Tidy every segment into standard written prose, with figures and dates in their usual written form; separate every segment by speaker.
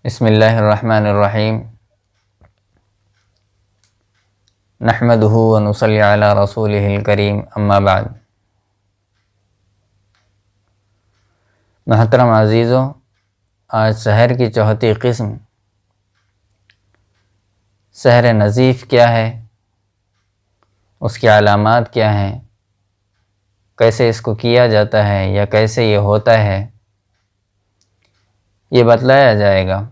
Speaker 1: بسم اللہ الرحمن الرحیم نحمدہ ونصلی علی رسولہ الکریم اما بعد۔ محترم عزیزو، آج سحر کی چوتھی قسم سحر نظیف کیا ہے، اس کی علامات کیا ہیں، کیسے اس کو کیا جاتا ہے یا کیسے یہ ہوتا ہے، یہ بتلایا جائے گا۔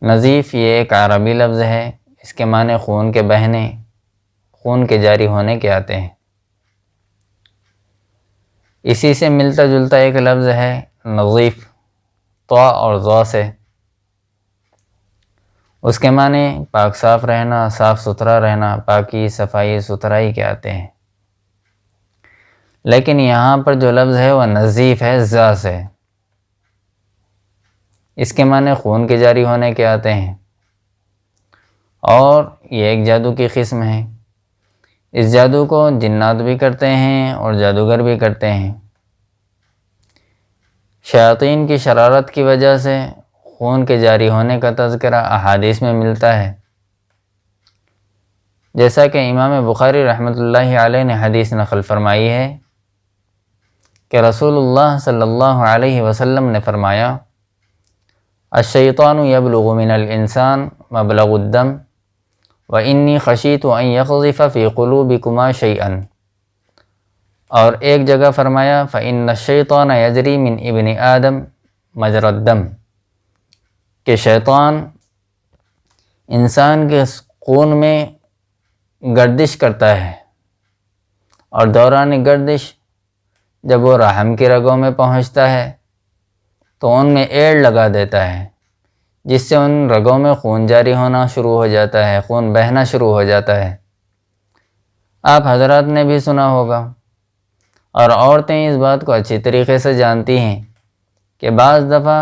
Speaker 1: نظیف یہ ایک عربی لفظ ہے، اس کے معنی خون کے بہنے، خون کے جاری ہونے کے آتے ہیں۔ اسی سے ملتا جلتا ایک لفظ ہے نظیف، طا اور ظا سے، اس کے معنی پاک صاف رہنا، صاف ستھرا رہنا، پاکی صفائی ستھرائی کے آتے ہیں۔ لیکن یہاں پر جو لفظ ہے وہ نظیف ہے، ظا سے، اس کے معنی خون کے جاری ہونے کے آتے ہیں، اور یہ ایک جادو کی قسم ہے۔ اس جادو کو جنات بھی کرتے ہیں اور جادوگر بھی کرتے ہیں۔ شیاطین کی شرارت کی وجہ سے خون کے جاری ہونے کا تذکرہ احادیث میں ملتا ہے، جیسا کہ امام بخاری رحمۃ اللہ علیہ نے حدیث نقل فرمائی ہے کہ رسول اللہ صلی اللہ علیہ وسلم نے فرمایا: الشیطان یبلغ من الانسان مبلغ الدم وانی خشیت ان یقذف فی قلوبکما شیئا، اور ایک جگہ فرمایا فإن الشیطان یجری من ابن آدم مجرى الدم، کہ شیطان انسان کے خون میں گردش کرتا ہے، اور دوران گردش جب وہ رحم کی رگوں میں پہنچتا ہے تو ان میں ایڑ لگا دیتا ہے، جس سے ان رگوں میں خون جاری ہونا شروع ہو جاتا ہے، خون بہنا شروع ہو جاتا ہے۔ آپ حضرات نے بھی سنا ہوگا، اور عورتیں اس بات کو اچھی طریقے سے جانتی ہیں کہ بعض دفعہ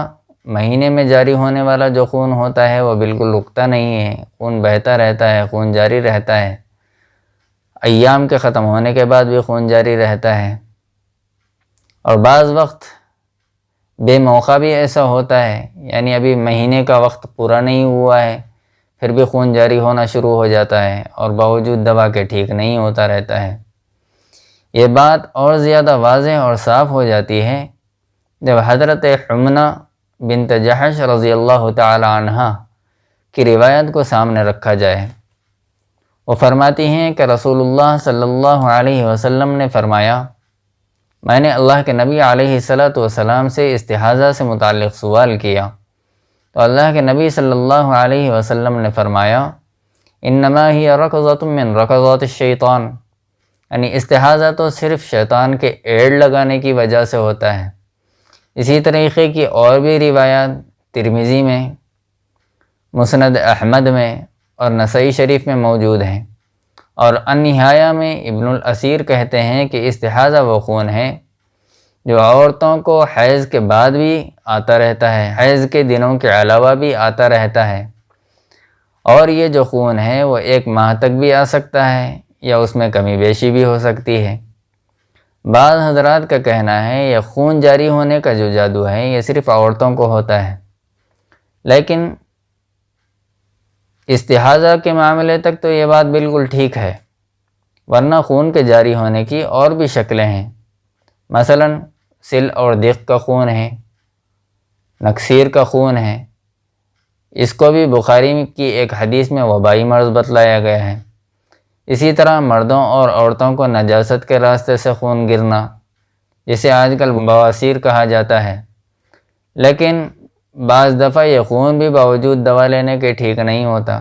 Speaker 1: مہینے میں جاری ہونے والا جو خون ہوتا ہے وہ بالکل رکتا نہیں ہے، خون بہتا رہتا ہے، خون جاری رہتا ہے، ایام کے ختم ہونے کے بعد بھی خون جاری رہتا ہے، اور بعض وقت بے موقع بھی ایسا ہوتا ہے، یعنی ابھی مہینے کا وقت پورا نہیں ہوا ہے پھر بھی خون جاری ہونا شروع ہو جاتا ہے، اور باوجود دوا کے ٹھیک نہیں ہوتا رہتا ہے۔ یہ بات اور زیادہ واضح اور صاف ہو جاتی ہے جب حضرت حمنہ بنت جحش رضی اللہ تعالی عنہا کی روایت کو سامنے رکھا جائے۔ وہ فرماتی ہیں کہ رسول اللہ صلی اللہ علیہ وسلم نے فرمایا: میں نے اللہ کے نبی علیہ السلام سے استحاضہ سے متعلق سوال کیا تو اللہ کے نبی صلی اللہ علیہ وسلم نے فرمایا: انما ہی رکضۃ من رکضات الشیطان، یعنی استحاضہ تو صرف شیطان کے ایڑ لگانے کی وجہ سے ہوتا ہے۔ اسی طریقے کی اور بھی روایات ترمذی میں، مسند احمد میں اور نسائی شریف میں موجود ہیں، اور النہایہ میں ابن الاثیر کہتے ہیں کہ استحاضہ وہ خون ہے جو عورتوں کو حیض کے بعد بھی آتا رہتا ہے، حیض کے دنوں کے علاوہ بھی آتا رہتا ہے، اور یہ جو خون ہے وہ 1 ماہ تک بھی آ سکتا ہے یا اس میں کمی بیشی بھی ہو سکتی ہے۔ بعض حضرات کا کہنا ہے یہ خون جاری ہونے کا جو جادو ہے یہ صرف عورتوں کو ہوتا ہے، لیکن استحاضہ کے معاملے تک تو یہ بات بالکل ٹھیک ہے، ورنہ خون کے جاری ہونے کی اور بھی شکلیں ہیں۔ مثلا سل اور دق کا خون ہے، نکسیر کا خون ہے، اس کو بھی بخاری کی ایک حدیث میں وبائی مرض بتلایا گیا ہے۔ اسی طرح مردوں اور عورتوں کو نجاست کے راستے سے خون گرنا، جسے آج کل بواسیر کہا جاتا ہے، لیکن بعض دفعہ یہ خون بھی باوجود دوا لینے کے ٹھیک نہیں ہوتا،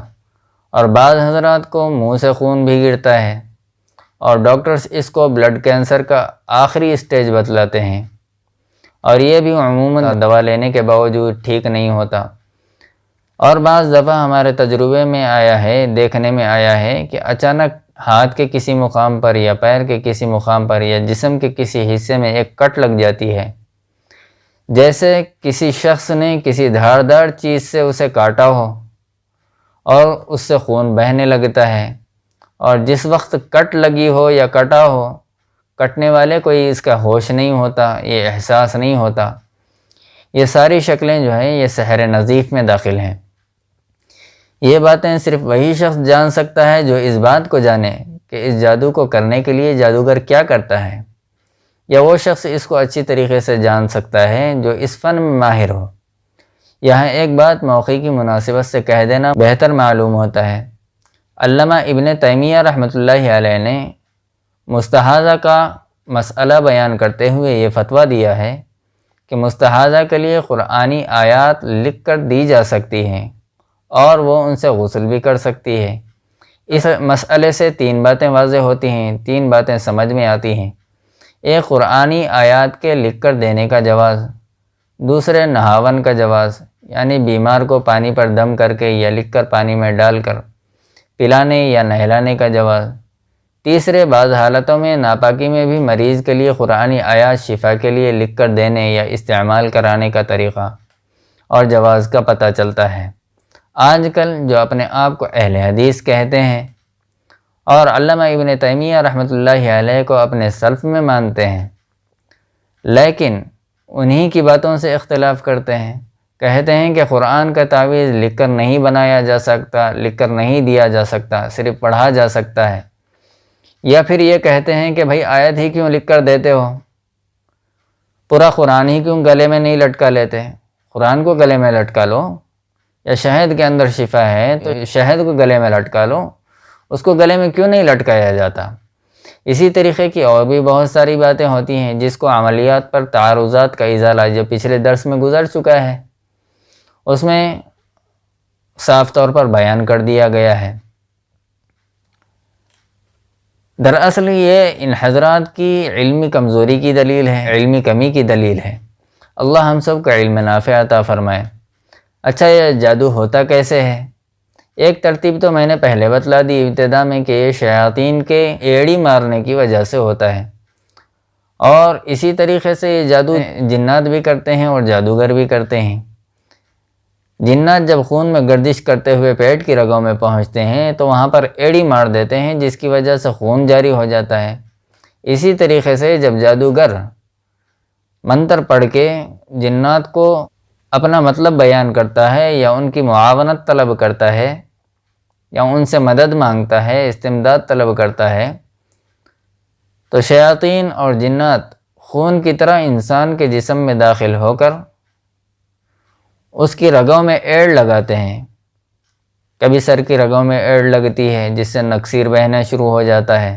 Speaker 1: اور بعض حضرات کو منہ سے خون بھی گرتا ہے، اور ڈاکٹرز اس کو بلڈ کینسر کا آخری سٹیج بتلاتے ہیں، اور یہ بھی عموماً دوا لینے کے باوجود ٹھیک نہیں ہوتا۔ اور بعض دفعہ ہمارے تجربے میں آیا ہے، دیکھنے میں آیا ہے کہ اچانک ہاتھ کے کسی مقام پر یا پیر کے کسی مقام پر یا جسم کے کسی حصے میں ایک کٹ لگ جاتی ہے، جیسے کسی شخص نے کسی دھاردار چیز سے اسے کاٹا ہو اور اس سے خون بہنے لگتا ہے، اور جس وقت کٹ لگی ہو یا کٹا ہو، کٹنے والے کو اس کا ہوش نہیں ہوتا، یہ احساس نہیں ہوتا۔ یہ ساری شکلیں جو ہیں یہ سحر نظیف میں داخل ہیں۔ یہ باتیں صرف وہی شخص جان سکتا ہے جو اس بات کو جانے کہ اس جادو کو کرنے کے لیے جادوگر کیا کرتا ہے، یا وہ شخص اس کو اچھی طریقے سے جان سکتا ہے جو اس فن میں ماہر ہو۔ یہاں ایک بات موقع کی مناسبت سے کہہ دینا بہتر معلوم ہوتا ہے۔ علامہ ابن تیمیہ رحمۃ اللہ علیہ نے مستحاضہ کا مسئلہ بیان کرتے ہوئے یہ فتویٰ دیا ہے کہ مستحاضہ کے لیے قرآنی آیات لکھ کر دی جا سکتی ہیں اور وہ ان سے غسل بھی کر سکتی ہے۔ اس مسئلے سے 3 باتیں واضح ہوتی ہیں، 3 باتیں سمجھ میں آتی ہیں۔ ایک، قرآنی آیات کے لکھ کر دینے کا جواز۔ دوسرے، نہاون کا جواز، یعنی بیمار کو پانی پر دم کر کے یا لکھ کر پانی میں ڈال کر پلانے یا نہلانے کا جواز۔ تیسرے، بعض حالتوں میں ناپاکی میں بھی مریض کے لیے قرآنی آیات شفا کے لیے لکھ کر دینے یا استعمال کرانے کا طریقہ اور جواز کا پتہ چلتا ہے۔ آج کل جو اپنے آپ کو اہل حدیث کہتے ہیں اور علامہ ابن تیمیہ رحمۃ اللہ علیہ کو اپنے سلف میں مانتے ہیں، لیکن انہی کی باتوں سے اختلاف کرتے ہیں، کہتے ہیں کہ قرآن کا تعویذ لکھ کر نہیں بنایا جا سکتا، لکھ کر نہیں دیا جا سکتا، صرف پڑھا جا سکتا ہے۔ یا پھر یہ کہتے ہیں کہ بھائی آیت ہی کیوں لکھ کر دیتے ہو، پورا قرآن ہی کیوں گلے میں نہیں لٹکا لیتے، قرآن کو گلے میں لٹکا لو، یا شہد کے اندر شفا ہے تو شہد کو گلے میں لٹکا لو، اس کو گلے میں کیوں نہیں لٹکایا جاتا۔ اسی طریقے کی اور بھی بہت ساری باتیں ہوتی ہیں جس کو عملیات پر تعارضات کا ازالہ جو پچھلے درس میں گزر چکا ہے اس میں صاف طور پر بیان کر دیا گیا ہے۔ دراصل یہ ان حضرات کی علمی کمزوری کی دلیل ہے، علمی کمی کی دلیل ہے۔ اللہ ہم سب کا علم نافع عطا فرمائے۔ اچھا، یہ جادو ہوتا کیسے ہے؟ ایک ترتیب تو میں نے پہلے بتلا دی ابتدا میں کہ یہ شیاطین کے ایڑی مارنے کی وجہ سے ہوتا ہے، اور اسی طریقے سے یہ جادو جنات بھی کرتے ہیں اور جادوگر بھی کرتے ہیں۔ جنات جب خون میں گردش کرتے ہوئے پیٹ کی رگوں میں پہنچتے ہیں تو وہاں پر ایڑی مار دیتے ہیں جس کی وجہ سے خون جاری ہو جاتا ہے۔ اسی طریقے سے جب جادوگر منتر پڑھ کے جنات کو اپنا مطلب بیان کرتا ہے یا ان کی معاونت طلب کرتا ہے یا ان سے مدد مانگتا ہے، استمداد طلب کرتا ہے، تو شیاطین اور جنات خون کی طرح انسان کے جسم میں داخل ہو کر اس کی رگوں میں ایڑ لگاتے ہیں۔ کبھی سر کی رگوں میں ایڑ لگتی ہے جس سے نکسیر بہنا شروع ہو جاتا ہے،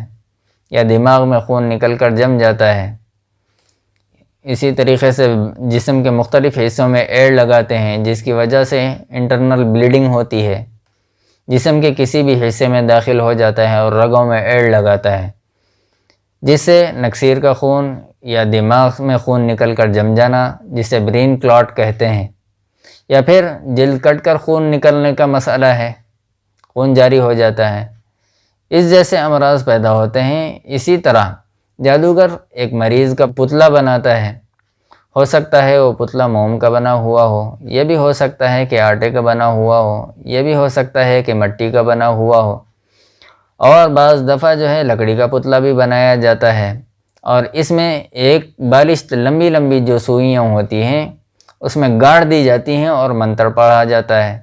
Speaker 1: یا دماغ میں خون نکل کر جم جاتا ہے۔ اسی طریقے سے جسم کے مختلف حصوں میں ایڑ لگاتے ہیں جس کی وجہ سے انٹرنل بلیڈنگ ہوتی ہے، جسم کے کسی بھی حصے میں داخل ہو جاتا ہے اور رگوں میں ایڑ لگاتا ہے، جس سے نکسیر کا خون یا دماغ میں خون نکل کر جم جانا جسے برین کلاٹ کہتے ہیں، یا پھر جلد کٹ کر خون نکلنے کا مسئلہ ہے، خون جاری ہو جاتا ہے، اس جیسے امراض پیدا ہوتے ہیں۔ اسی طرح جادوگر ایک مریض کا پتلا بناتا ہے، ہو سکتا ہے وہ پتلا موم کا بنا ہوا ہو، یہ بھی ہو سکتا ہے کہ آٹے کا بنا ہوا ہو، یہ بھی ہو سکتا ہے کہ مٹی کا بنا ہوا ہو، اور بعض دفعہ جو ہے لکڑی کا پتلا بھی بنایا جاتا ہے، اور اس میں ایک بالشت لمبی لمبی جو سوئیاں ہوتی ہیں اس میں گاڑ دی جاتی ہیں اور منتر پڑھا جاتا ہے۔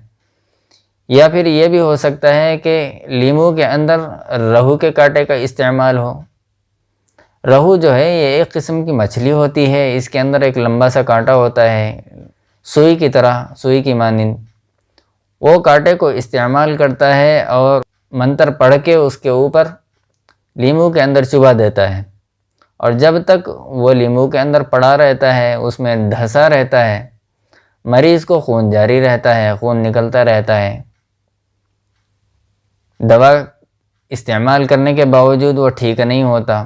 Speaker 1: یا پھر یہ بھی ہو سکتا ہے کہ لیمو کے اندر رہو کے کانٹے کا استعمال ہو۔ رہو جو ہے یہ ایک قسم کی مچھلی ہوتی ہے، اس کے اندر ایک لمبا سا کانٹا ہوتا ہے سوئی کی طرح، سوئی کی مانند، وہ کانٹے کو استعمال کرتا ہے اور منتر پڑھ کے اس کے اوپر لیمو کے اندر چبھا دیتا ہے، اور جب تک وہ لیمو کے اندر پڑا رہتا ہے، اس میں دھسا رہتا ہے، مریض کو خون جاری رہتا ہے، خون نکلتا رہتا ہے۔ دوا استعمال کرنے کے باوجود وہ ٹھیک نہیں ہوتا۔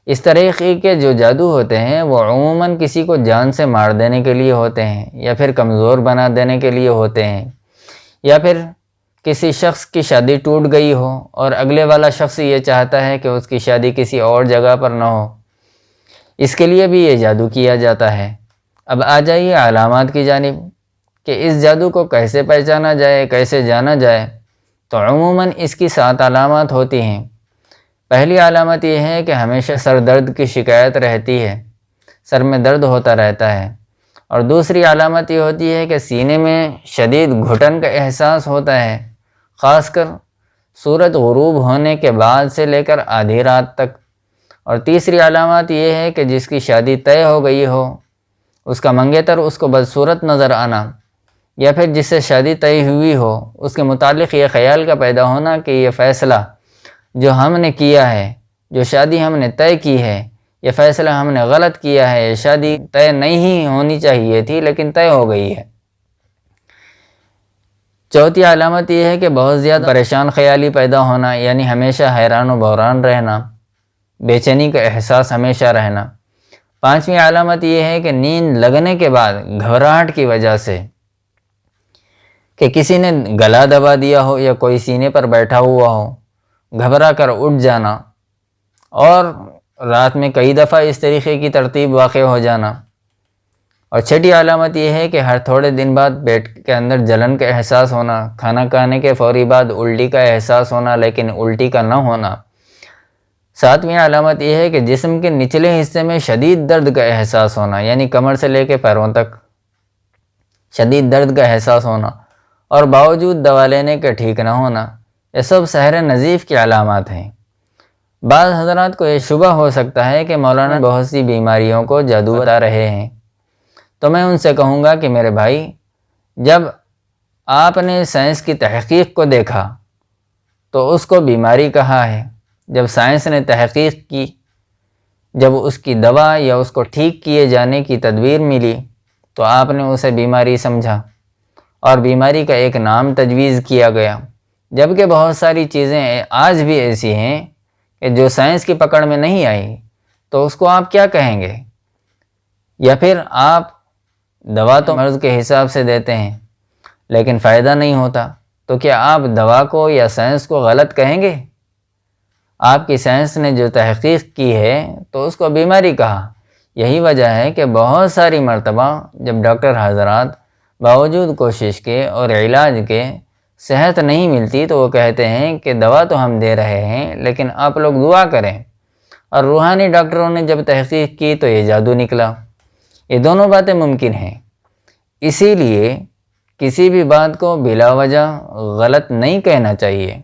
Speaker 1: اس طریقے کے جو جادو ہوتے ہیں وہ عموماً کسی کو جان سے مار دینے کے لیے ہوتے ہیں، یا پھر کمزور بنا دینے کے لیے ہوتے ہیں، یا پھر کسی شخص کی شادی ٹوٹ گئی ہو اور اگلے والا شخص یہ چاہتا ہے کہ اس کی شادی کسی اور جگہ پر نہ ہو، اس کے لیے بھی یہ جادو کیا جاتا ہے۔ اب آ جائیے علامات کی جانب کہ اس جادو کو کیسے پہچانا جائے، کیسے جانا جائے۔ تو عموماً اس کی 7 علامات ہوتی ہیں۔ پہلی علامت یہ ہے کہ ہمیشہ سر درد کی شکایت رہتی ہے، سر میں درد ہوتا رہتا ہے، اور دوسری علامت یہ ہوتی ہے کہ سینے میں شدید گھٹن کا احساس ہوتا ہے، خاص کر سورج غروب ہونے کے بعد سے لے کر آدھی رات تک۔ اور تیسری علامت یہ ہے کہ جس کی شادی طے ہو گئی ہو، اس کا منگیتر اس کو بدصورت نظر آنا، یا پھر جس سے شادی طے ہوئی ہو اس کے متعلق یہ خیال کا پیدا ہونا کہ یہ فیصلہ جو ہم نے کیا ہے، جو شادی ہم نے طے کی ہے، یہ فیصلہ ہم نے غلط کیا ہے، یہ شادی طے نہیں ہونی چاہیے تھی لیکن طے ہو گئی ہے۔ چوتھی علامت یہ ہے کہ بہت زیادہ پریشان خیالی پیدا ہونا، یعنی ہمیشہ حیران و بحران رہنا، بے چینی کا احساس ہمیشہ رہنا۔ پانچویں علامت یہ ہے کہ نیند لگنے کے بعد گھبراہٹ کی وجہ سے، کہ کسی نے گلا دبا دیا ہو یا کوئی سینے پر بیٹھا ہوا ہو، گھبرا کر اٹھ جانا، اور رات میں کئی دفعہ اس طریقے کی ترتیب واقع ہو جانا۔ اور چھٹی علامت یہ ہے کہ ہر تھوڑے دن بعد پیٹ کے اندر جلن کا احساس ہونا، کھانا کھانے کے فوری بعد الٹی کا احساس ہونا لیکن الٹی کا نہ ہونا۔ ساتویں علامت یہ ہے کہ جسم کے نچلے حصے میں شدید درد کا احساس ہونا، یعنی کمر سے لے کے پیروں تک شدید درد کا احساس ہونا، اور باوجود دوا لینے کے ٹھیک نہ ہونا۔ یہ سب سحر نزیف کی علامات ہیں۔ بعض حضرات کو یہ شبہ ہو سکتا ہے کہ مولانا بہت سی بیماریوں کو جادو بتا رہے ہیں، تو میں ان سے کہوں گا کہ میرے بھائی، جب آپ نے سائنس کی تحقیق کو دیکھا تو اس کو بیماری کہا ہے، جب سائنس نے تحقیق کی، جب اس کی دوا یا اس کو ٹھیک کیے جانے کی تدبیر ملی تو آپ نے اسے بیماری سمجھا اور بیماری کا ایک نام تجویز کیا گیا، جبکہ بہت ساری چیزیں آج بھی ایسی ہیں کہ جو سائنس کی پکڑ میں نہیں آئی، تو اس کو آپ کیا کہیں گے؟ یا پھر آپ دوا تو مرض کے حساب سے دیتے ہیں لیکن فائدہ نہیں ہوتا، تو کیا آپ دوا کو یا سائنس کو غلط کہیں گے؟ آپ کی سائنس نے جو تحقیق کی ہے تو اس کو بیماری کہا۔ یہی وجہ ہے کہ بہت ساری مرتبہ جب ڈاکٹر حضرات باوجود کوشش کے اور علاج کے صحت نہیں ملتی تو وہ کہتے ہیں کہ دوا تو ہم دے رہے ہیں لیکن آپ لوگ دعا کریں، اور روحانی ڈاکٹروں نے جب تحقیق کی تو یہ جادو نکلا۔ یہ دونوں باتیں ممکن ہیں، اسی لیے کسی بھی بات کو بلا وجہ غلط نہیں کہنا چاہیے۔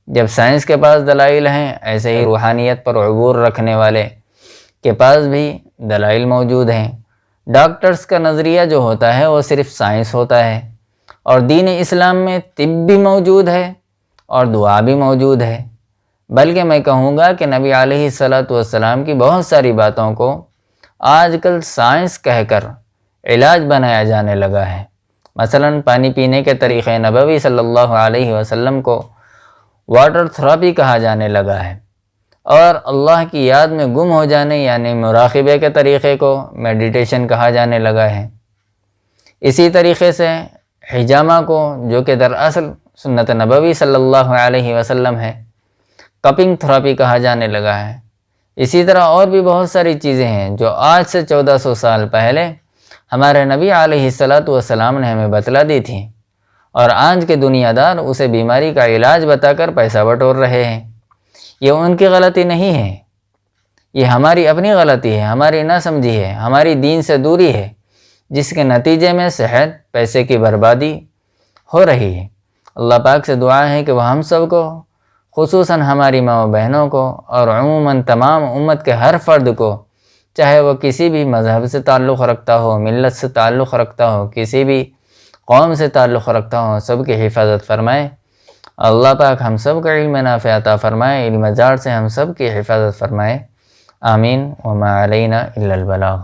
Speaker 1: جب سائنس کے پاس دلائل ہیں، ایسے ہی روحانیت پر عبور رکھنے والے کے پاس بھی دلائل موجود ہیں۔ ڈاکٹرز کا نظریہ جو ہوتا ہے وہ صرف سائنس ہوتا ہے، اور دین اسلام میں طب بھی موجود ہے اور دعا بھی موجود ہے، بلکہ میں کہوں گا کہ نبی علیہ السلام کی بہت ساری باتوں کو آج کل سائنس کہہ کر علاج بنایا جانے لگا ہے۔ مثلا پانی پینے کے طریقے نبوی صلی اللہ علیہ وسلم کو واٹر تھراپی کہا جانے لگا ہے، اور اللہ کی یاد میں گم ہو جانے یعنی مراقبے کے طریقے کو میڈیٹیشن کہا جانے لگا ہے۔ اسی طریقے سے حجامہ کو، جو کہ دراصل سنت نبوی صلی اللہ علیہ وسلم ہے، کپنگ تھراپی کہا جانے لگا ہے۔ اسی طرح اور بھی بہت ساری چیزیں ہیں جو آج سے 1400 سال پہلے ہمارے نبی علیہ السلام نے ہمیں بتلا دی تھیں، اور آج کے دنیا دار اسے بیماری کا علاج بتا کر پیسہ بٹور رہے ہیں۔ یہ ان کی غلطی نہیں ہے، یہ ہماری اپنی غلطی ہے، ہماری نہ سمجھی ہے، ہماری دین سے دوری ہے، جس کے نتیجے میں صحت، پیسے کی بربادی ہو رہی ہے۔ اللہ پاک سے دعا ہے کہ وہ ہم سب کو، خصوصاً ہماری ماں و بہنوں کو، اور عموماً تمام امت کے ہر فرد کو، چاہے وہ کسی بھی مذہب سے تعلق رکھتا ہو، ملت سے تعلق رکھتا ہو، کسی بھی قوم سے تعلق رکھتا ہو، سب کی حفاظت فرمائے۔ اللہ پاک ہم سب کا علم نافع عطا فرمائے، علم زار سے ہم سب کی حفاظت فرمائے۔ آمین۔ وما علینا الا البلاغ۔